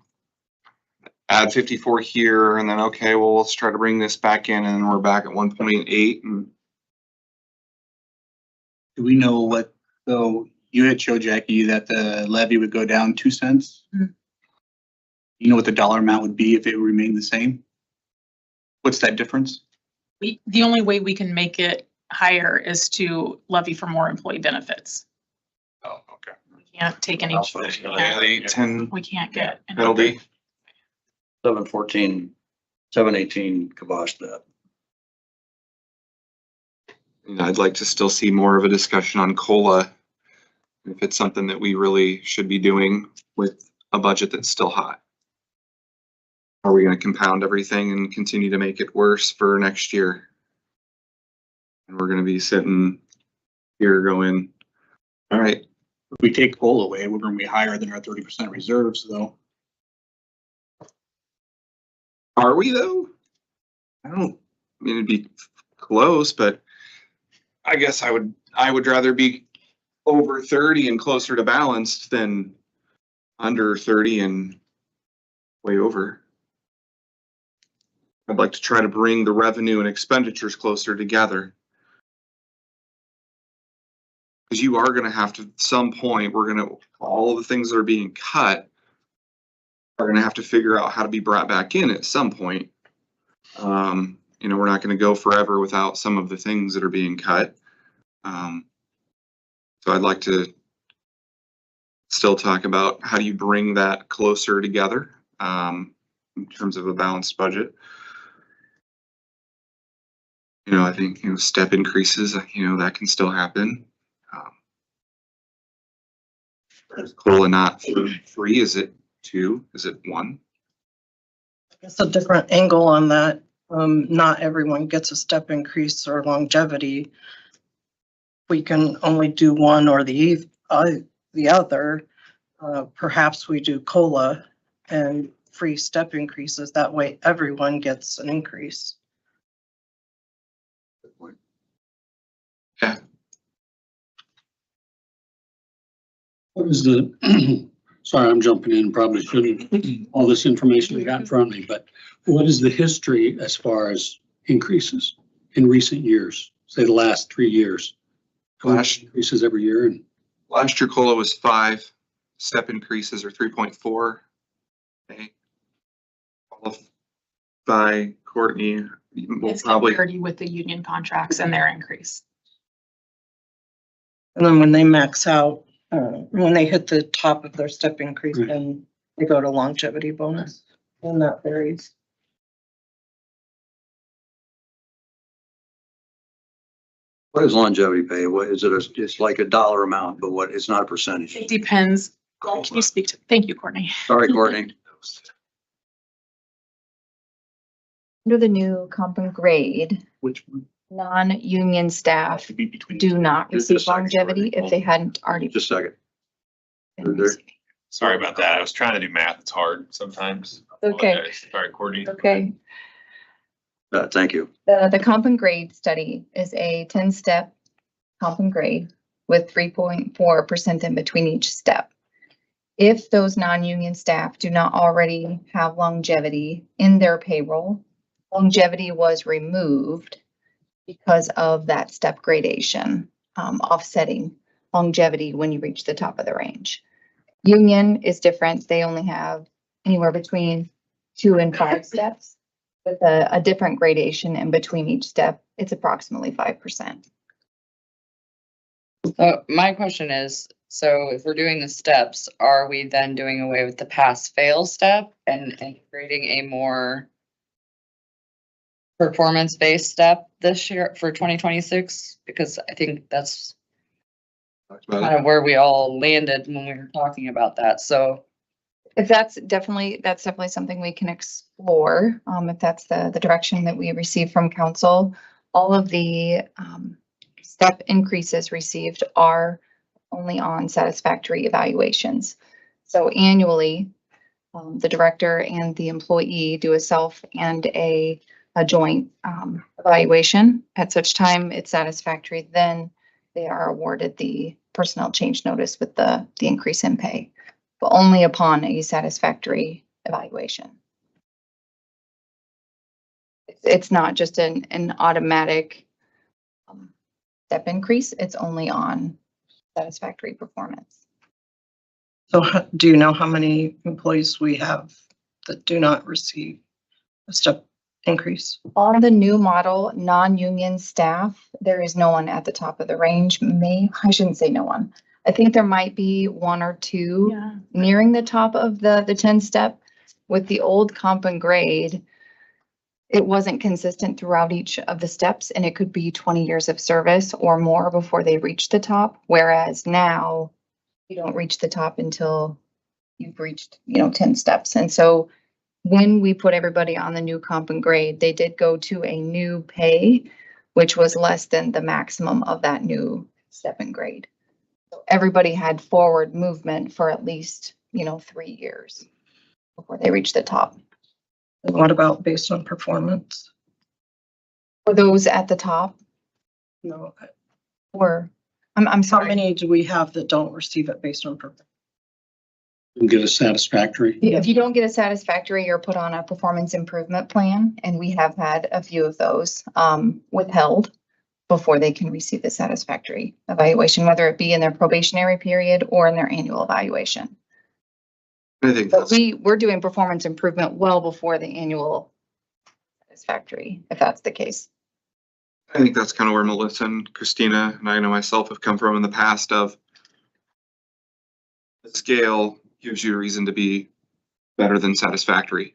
add 54 here and then, okay, well, let's try to bring this back in and then we're back at 1.8 and Do we know what, so you had showed Jackie that the levy would go down 2 cents? Mhm. You know what the dollar amount would be if it remained the same? What's that difference? The only way we can make it higher is to levy for more employee benefits. oh, okay. We can't take any, Yeah, the 10 we can't get. any- penalty. 714, 718 kibosh that. You know, I'd like to still see more of a discussion on COLA. If it's something that we really should be doing with a budget that's still hot. Are we gonna compound everything and continue to make it worse for next year? And we're gonna be sitting here going, all right, If we take coal away, we're gonna be higher than our 30% reserves though. are we though? I mean, it'd be close, but I guess I would rather be over 30 and closer to balanced than under 30 and way over. I'd like to try to bring the revenue and expenditures closer together. Because you are gonna have to, at some point, all of the things that are being cut are gonna have to figure out how to be brought back in at some point. You know, we're not gonna go forever without some of the things that are being cut. So I'd like to still talk about how do you bring that closer together, in terms of a balanced budget. You know, I think, you know, step increases, you know, that can still happen. Is COLA not free? Is it 2? Is it 1? It's a different angle on that. Not everyone gets a step increase or longevity. We can only do one or the other. Perhaps we do COLA and free step increases. That way everyone gets an increase. Yeah. What is the, sorry, I'm jumping in, probably shouldn't, all this information I got in front of me, but what is the history as far as increases in recent years, say the last 3 years? Increases every year and Last year COLA was 5, step increases are 3.4. Okay. Followed by Courtney, we'll It's probably, parity with the union contracts and their increase. And then when they max out, when they hit the top of their step increase, then they go to longevity bonus, and that varies. What is longevity pay? What is it? It's like a dollar amount, but what, it's not a percentage. It depends. Can you speak to, thank you, Courtney. Sorry, Courtney. Under the new comp and grade, Which one? non-union staff Should be between. do not Just receive a second, longevity Courtney. if they hadn't already Just a second. been There. receiving. Sorry about that. I was trying to do math. It's hard sometimes. Okay. Apologize. Sorry, Courtney. Okay, Thank you. the comp and grade study is a 10-step comp and grade with 3.4% in between each step. If those non-union staff do not already have longevity in their payroll, longevity was removed because of that step gradation, offsetting longevity when you reach the top of the range. Union is different. They only have anywhere between 2 and 5 steps with a different gradation in between each step. It's approximately 5%. My question is, so if we're doing the steps, are we then doing away with the pass fail step and creating a more performance-based step this year for 2026? Because I think that's Talked about kind of where we all landed when we were talking about that. So If that's definitely something we can explore, if that's the direction that we receive from council. All of the, step increases received are only on satisfactory evaluations. So annually, the director and the employee do a self and a joint, evaluation. At such time it's satisfactory, then they are awarded the personnel change notice with the increase in pay, but only upon a satisfactory evaluation. It's not just an automatic step increase. It's only on satisfactory performance. So do you know how many employees we have that do not receive a step increase? On the new model, non-union staff, there is no one at the top of the range. I shouldn't say no one. I think there might be one or two Yeah. nearing the top of the 10 step. With the old comp and grade, it wasn't consistent throughout each of the steps, and it could be 20 years of service or more before they reach the top. Whereas now you don't reach the top until you've reached, 10 steps. And so when we put everybody on the new comp and grade, they did go to a new pay, which was less than the maximum of that new step and grade. So everybody had forward movement for at least, 3 years before they reached the top. And what about based on performance? For those at the top, No. or, I'm How sorry. many do we have that don't receive it based on performance? And get a satisfactory. If you don't get a satisfactory, you're put on a performance improvement plan, and we have had a few of those withheld before they can receive the satisfactory evaluation, whether it be in their probationary period or in their annual evaluation. I think But that's, we're doing performance improvement well before the annual satisfactory, if that's the case. I think that's kind of where Melissa and Christina and I know myself have come from in the past of the scale gives you a reason to be better than satisfactory.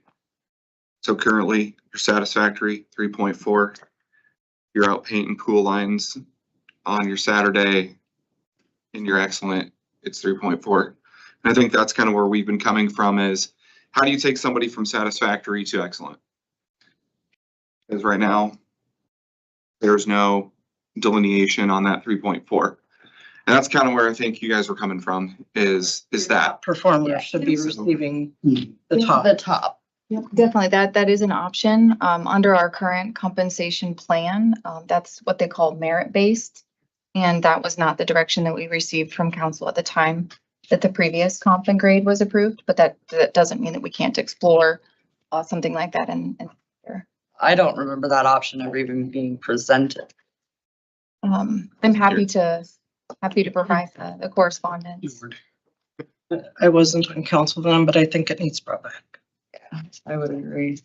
So currently you're satisfactory 3.4. You're out painting pool lines on your Saturday and you're excellent. It's 3.4. And I think that's kind of where we've been coming from is how do you take somebody from satisfactory to excellent? Because right now there's no delineation on that 3.4. And that's kind of where I think you guys were coming from is that. Performers should be receiving the top. the top. Yep, definitely. That is an option. Under our current compensation plan, that's what they call merit-based. And that was not the direction that we received from council at the time that the previous comp and grade was approved, but that doesn't mean that we can't explore something like that and I don't remember that option ever even being presented. I'm happy to provide the correspondence. I wasn't on council then, but I think it needs brought back. I would agree.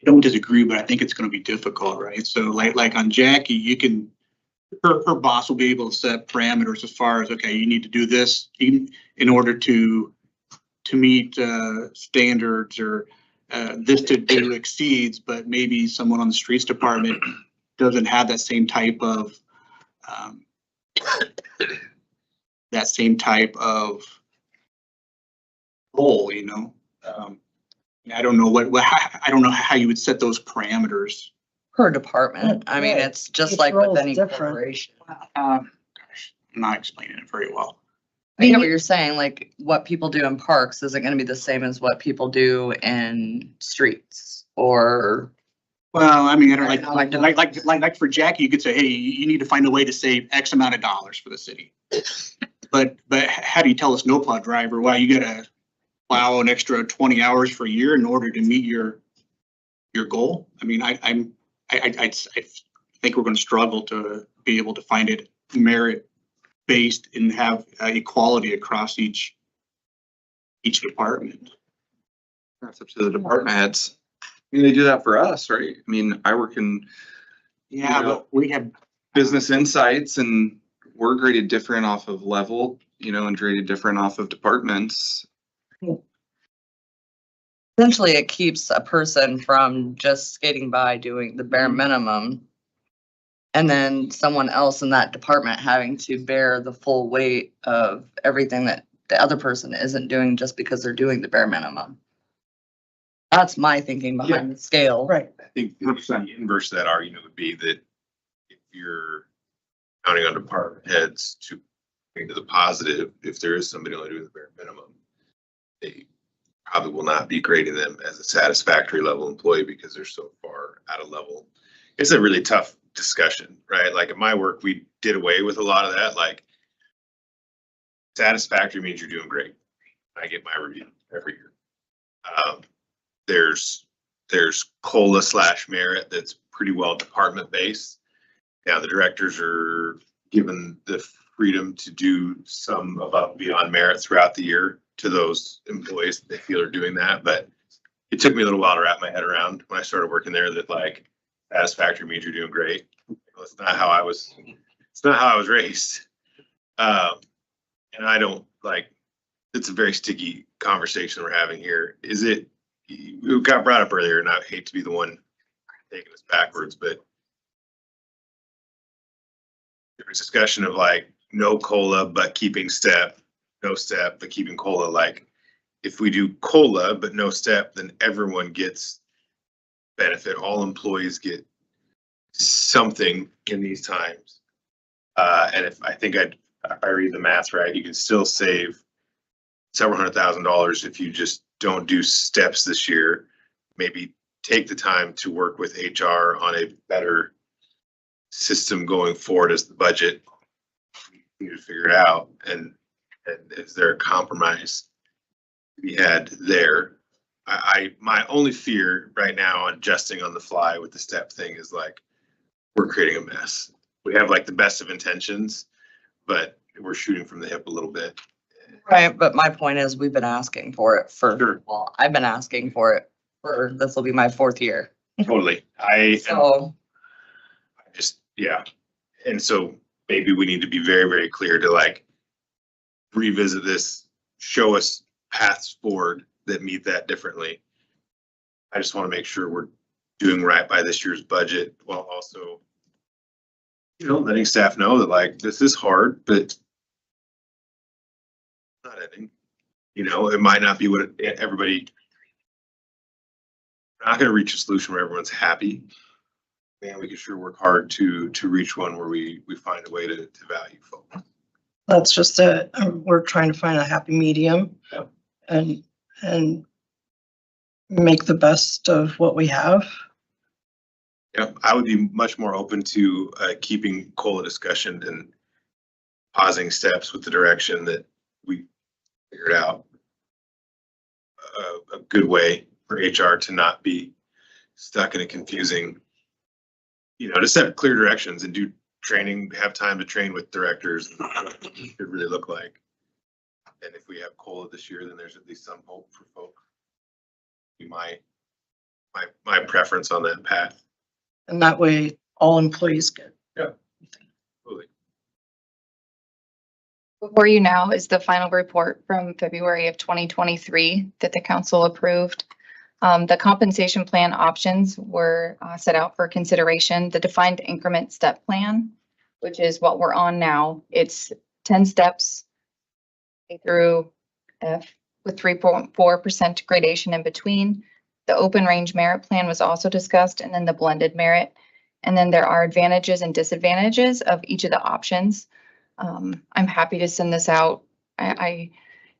I don't disagree, but I think it's gonna be difficult, right? So like on Jackie, you can, her boss will be able to set parameters as far as, okay, you need to do this in order to meet standards or this to do exceeds, but maybe someone on the streets department doesn't have that same type of goal, you know? I don't know I don't know how you would set those parameters. Per department. I mean, Right. it's just Each like role with is any different. corporation. Gosh, I'm not explaining it very well. I get what you're saying, like what people do in parks isn't gonna be the same as what people do in streets or. Well, I mean, I don't Economic like for Jackie, you could say, hey, you need to find a way to save X amount of dollars for the city. But how do you tell a snowplow driver, well, you gotta plow an extra 20 hours for a year in order to meet your goal? I mean, I think we're gonna struggle to be able to find it merit-based and have equality across each department. That's up to the department heads. I mean, they do that for us, right? I mean, I work in Yeah, but we have, business insights and we're graded different off of level, and graded different off of departments. essentially it keeps a person from just skating by doing the bare minimum. And then someone else in that department having to bear the full weight of everything that the other person isn't doing just because they're doing the bare minimum. That's my thinking behind the scale. Right. I think the inverse of that argument would be that if you're counting on department heads to bring to the positive, if there is somebody only doing the bare minimum, they probably will not be grading them as a satisfactory level employee because they're so far out of level. It's a really tough discussion, right? Like at my work, we did away with a lot of that. Like satisfactory means you're doing great. I get my review every year. There's COLA / merit that's pretty well department based. Now the directors are given the freedom to do some above and beyond merit throughout the year to those employees that they feel are doing that. But it took me a little while to wrap my head around when I started working there that like satisfactory means you're doing great. Well, it's not how I was raised. And I don't like, it's a very sticky conversation we're having here. Is it, it got brought up earlier and I hate to be the one taking us backwards, but there's discussion of like no COLA, but keeping step, no step, but keeping COLA. Like if we do COLA, but no step, then everyone gets benefit. All employees get something in these times. And if I read the math right, you can still save several $100,000 if you just don't do steps this year. Maybe take the time to work with HR on a better system going forward as the budget. You need to figure it out. And is there a compromise to be had there? My only fear right now on adjusting on the fly with the step thing is like, we're creating a mess. We have like the best of intentions, but we're shooting from the hip a little bit. Right, but my point is we've been asking for it for, Sure. well, I've been asking for it for, this will be my 4th year. Totally. So, Yeah. And so maybe we need to be very, very clear to like revisit this, show us paths forward that meet that differently. I just want to make sure we're doing right by this year's budget while also, letting staff know that like, this is hard, but not ending. It might not be what everybody, we're not going to reach a solution where everyone's happy. And we can sure work hard to reach one where we find a way to value folks. That's just it. We're trying to find a happy medium. Yep. And make the best of what we have. Yeah, I would be much more open to keeping COLA discussion and pausing steps with the direction that we figured out a good way for HR to not be stuck in a confusing, to set clear directions and do training, have time to train with directors and what it should really look like. And if we have COLA this year, then there's at least some hope for folks. Be my preference on that path. And that way all employees get. Yeah. Absolutely. Before you now is the final report from February of 2023 that the council approved. The compensation plan options were set out for consideration. The defined increment step plan, which is what we're on now. It's 10 steps A through F with 3.4% gradation in between. The open range merit plan was also discussed, and then the blended merit. And then there are advantages and disadvantages of each of the options. I'm happy to send this out.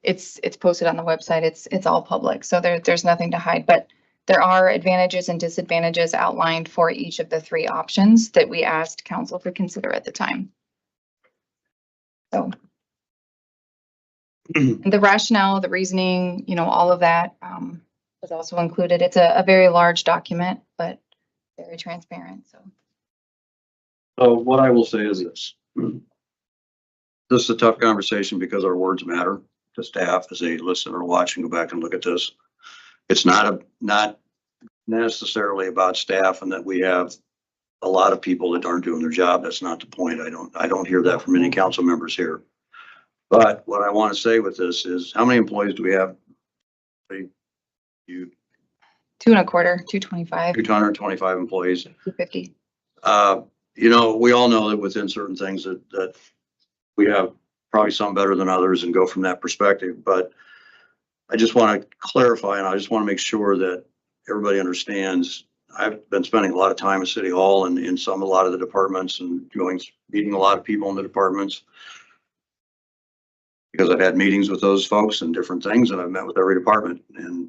It's posted on the website. It's all public, so there's nothing to hide, but there are advantages and disadvantages outlined for each of the 3 options that we asked council to consider at the time. So the rationale, the reasoning, all of that was also included. It's a very large document, but very transparent, so. So what I will say is this. This is a tough conversation because our words matter to staff as they listen or watch and go back and look at this. It's not necessarily about staff and that we have a lot of people that aren't doing their job. That's not the point. I don't hear that from any council members here. But what I want to say with this is how many employees do we have? You 2.25, 225, 225 employees. 250. You know, we all know that within certain things that we have probably some better than others and go from that perspective, but I just want to clarify and I just want to make sure that everybody understands. I've been spending a lot of time at City Hall and in a lot of the departments and meeting a lot of people in the departments. Because I've had meetings with those folks and different things and I've met with every department and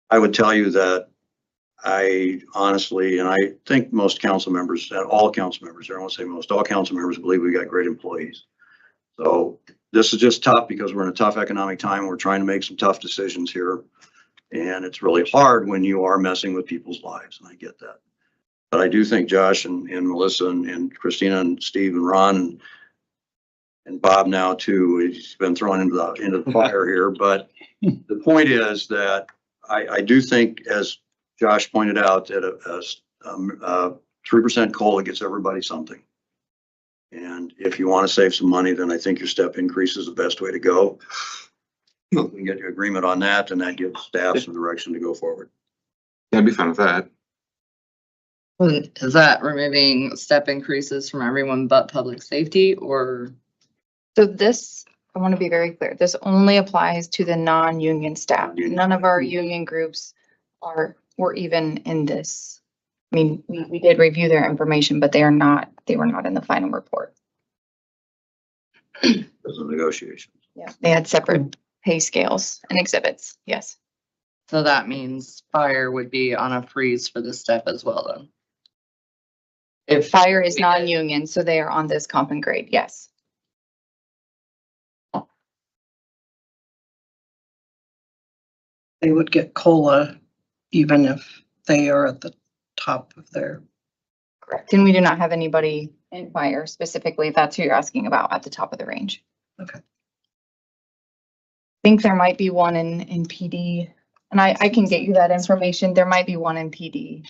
I would tell you that I honestly, and I think most council members, all council members, I don't want to say most, all council members believe we got great employees. So this is just tough because we're in a tough economic time. We're trying to make some tough decisions here. And it's really hard when you are messing with people's lives. And I get that. But I do think Josh and Melissa and Christina and Steve and Ron and Bob now too, he's been thrown into the fire here. But the point is that I do think, as Josh pointed out, that a 3% COLA gets everybody something. And if you want to save some money, then I think your step increase is the best way to go. If we can get your agreement on that, and that gives staff some direction to go forward. Yeah, I'd be fine with that. Is that removing step increases from everyone but public safety or? So this, I want to be very clear, this only applies to the non-union staff. None of our union groups were even in this. I mean, we did review their information, but they were not in the final report. Those are negotiations. Yeah, they had separate pay scales and exhibits, yes. So that means fire would be on a freeze for this step as well then? If Fire is non-union, so they are on this comp and grade, yes. They would get COLA even if they are at the top of their. Correct. And we do not have anybody in fire specifically, if that's who you're asking about, at the top of the range. Okay. I think there might be one in PD, and I can get you that information. There might be one in PD.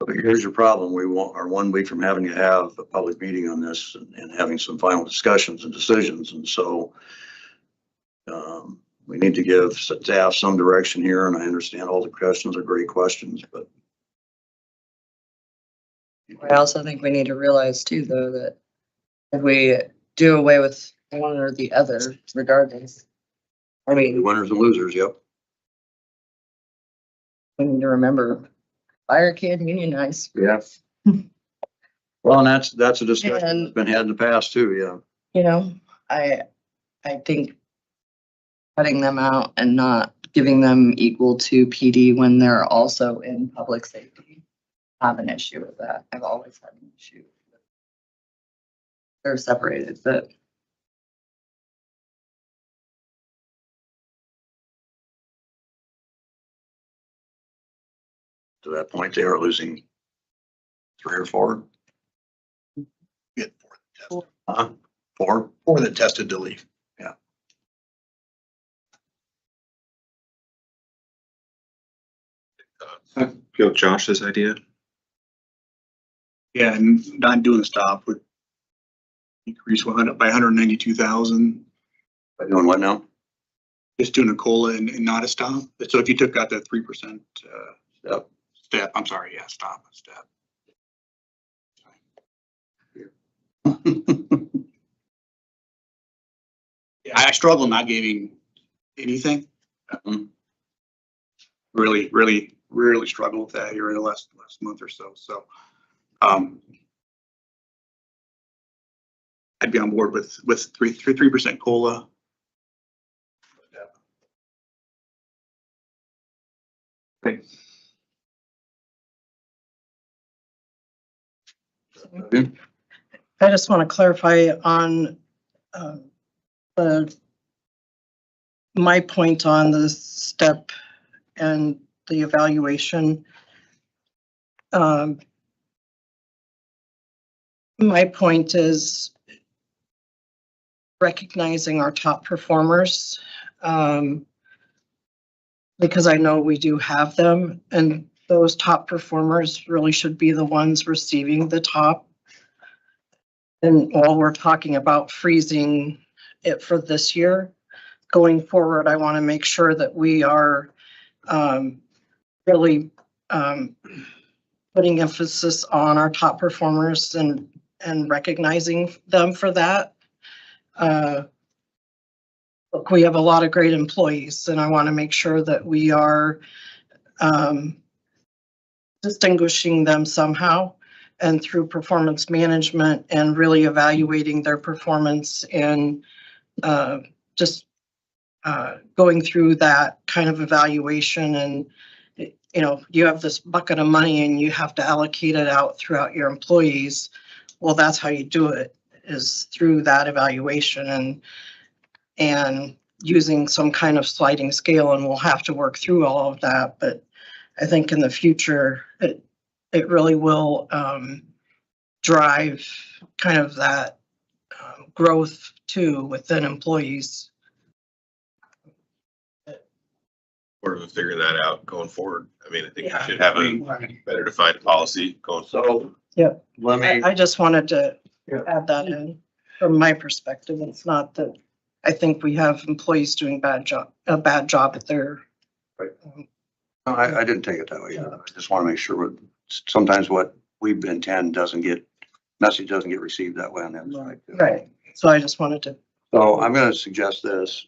But here's your problem. We are 1 week from having to have a public meeting on this and having some final discussions and decisions. And so we need to give staff some direction here. And I understand all the questions are great questions, but. I also think we need to realize too, though, that if we do away with one or the other, regardless, I mean, Winners and losers, yep. we need to remember fire can't unionize. Yeah. Well, and that's a discussion And- that's been had in the past too, yeah. You know, I think cutting them out and not giving them equal to PD when they're also in public safety, I have an issue with that. I've always had an issue. They're separated, but To that point, they are losing 3 or 4. Get four Four. that tested to leave. Go with Josh's idea. Yeah, and not doing a stop would increase by 192,000. By doing what now? Just doing a COLA and not a stop. So if you took out that 3% Yep. step, I'm sorry, yeah, step. Yeah, I struggle not giving anything. Mhm. Really struggle with that here in the last month or so. So, I'd be on board with 3% COLA. Okay. I just want to clarify on my point on the step and the evaluation. My point is recognizing our top performers, because I know we do have them, and those top performers really should be the ones receiving the top. And while we're talking about freezing it for this year. Going forward, I want to make sure that we are really putting emphasis on our top performers and recognizing them for that. Look, we have a lot of great employees, and I want to make sure that we are distinguishing them somehow and through performance management and really evaluating their performance and just going through that kind of evaluation. And you know, you have this bucket of money and you have to allocate it out throughout your employees. Well, that's how you do it, is through that evaluation and using some kind of sliding scale, and we'll have to work through all of that. But I think in the future, it really will drive kind of that growth too within employees. Or to figure that out going forward. I mean, I think we Yeah. should have a better defined policy going forward. So, let me, I just wanted to Yeah. add that in from my perspective. It's not that I think we have employees doing a bad job at their. no, I didn't take it that way. I just want to make sure sometimes what we intend message doesn't get received that way on that side. Right. So I just wanted to. So I'm going to suggest this.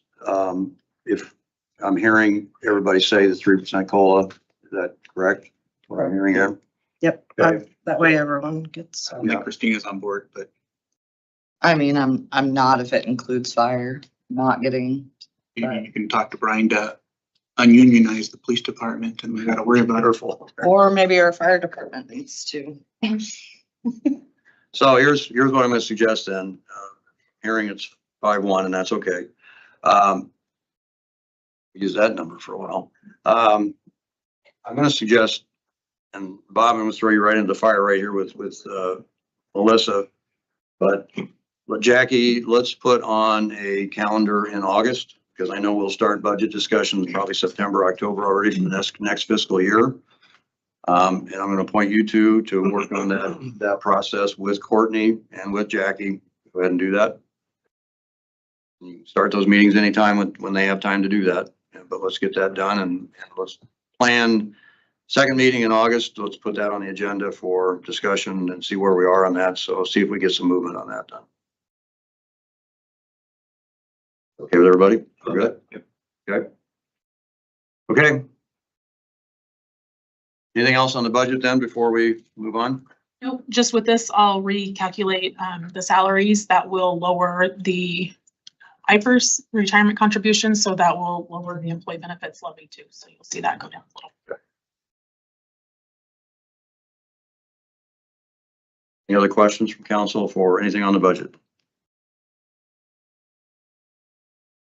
If I'm hearing everybody say the 3% COLA, is that correct? What I'm hearing here? Yep. Okay. That way everyone gets. I think Christina's on board, but I mean, I'm not if it includes fire, not getting, maybe you can talk to Brian to ununionize the police department and we gotta worry about her full. or maybe our fire department needs to. So here's what I'm going to suggest then. Hearing it's 5-1 and that's okay. Use that number for a while. I'm going to suggest, and Bob, I'm going to throw you right into the fire right here with Melissa. But Jackie, let's put on a calendar in August, because I know we'll start budget discussions probably September, October already for the next fiscal year. And I'm going to point you two to work on that process with Courtney and with Jackie. Go ahead and do that. You can start those meetings anytime when they have time to do that. But let's get that done and let's plan second meeting in August. Let's put that on the agenda for discussion and see where we are on that. So see if we get some movement on that done. Okay with everybody? We're good? Okay. Okay. Anything else on the budget then before we move on? Nope, just with this, I'll recalculate the salaries that will lower the IFRS retirement contributions, so that will lower the employee benefits levy too. So you'll see that go down a little. Any other questions from council for anything on the budget?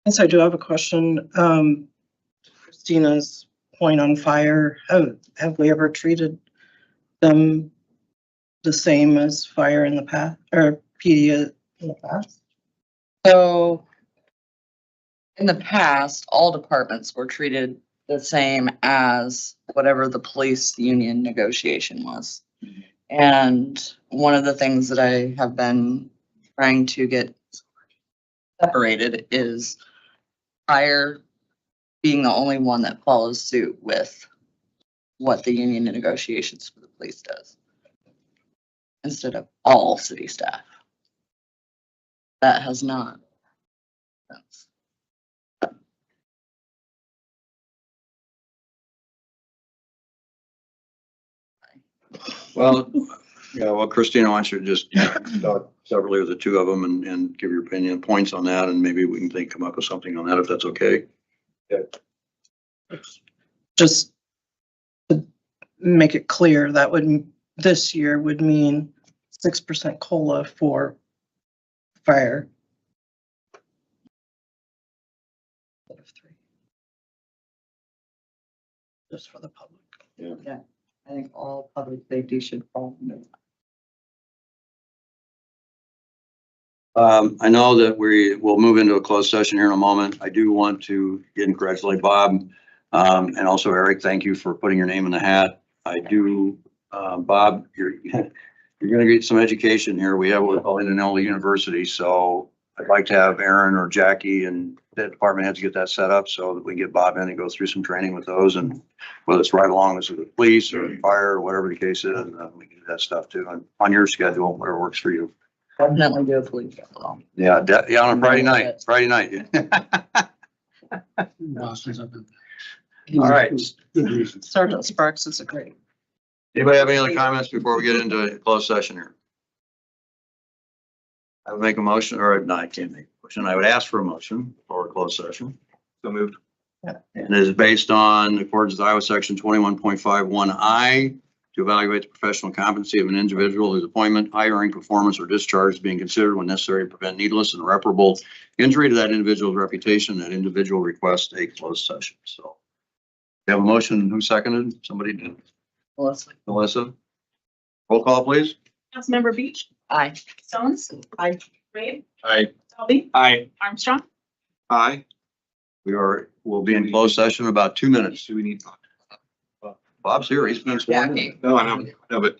Yes, I do have a question. Christina's point on fire, have we ever treated them the same as fire in the past, or PD in the past? So in the past, all departments were treated the same as whatever the police union negotiation was. And one of the things that I have been trying to get separated is fire being the only one that follows suit with what the union negotiations for the police does, instead of all city staff. That has not. Well, yeah, well, Christina wants you to just talk separately with the two of them and give your opinion points on that, and maybe we can come up with something on that if that's okay. Just to make it clear, that would, this year would mean 6% COLA for fire. Just for the public. Yeah, I think all public safety should fall under that. I know that we will move into a closed session here in a moment. I do want to again congratulate Bob and also Eric. Thank you for putting your name in the hat. I do, Bob, you're going to get some education here. We have what we call Indianola University, so I'd like to have Aaron or Jackie and the department heads get that set up so that we can get Bob in and go through some training with those, and whether it's right along with the police or fire or whatever the case is, we can do that stuff too, and on your schedule, whatever works for you. Definitely do a police call. Yeah, yeah, on a Friday night, Boston's up in- All right. Good reason. Sergeant Sparks is a great. Anybody have any other comments before we get into closed session here? I would make a motion, or no, I can't make a motion. I would ask for a motion for a closed session. So moved. And it is based on, in accordance with Iowa section 21.51I, to evaluate the professional competency of an individual whose appointment, hiring, performance, or discharge is being considered when necessary to prevent needless and irreparable injury to that individual's reputation. That individual requests a closed session. So we have a motion. Who seconded? Somebody did. Melissa? Roll call, please. Councilmember Beach, Aye. Stones. Aye. Wade, I, Dolly, Aye. Armstrong. Aye. We'll be in closed session in about 2 minutes. Do we need? Bob's here. He's been sworn in. Jackie. No, I know, but.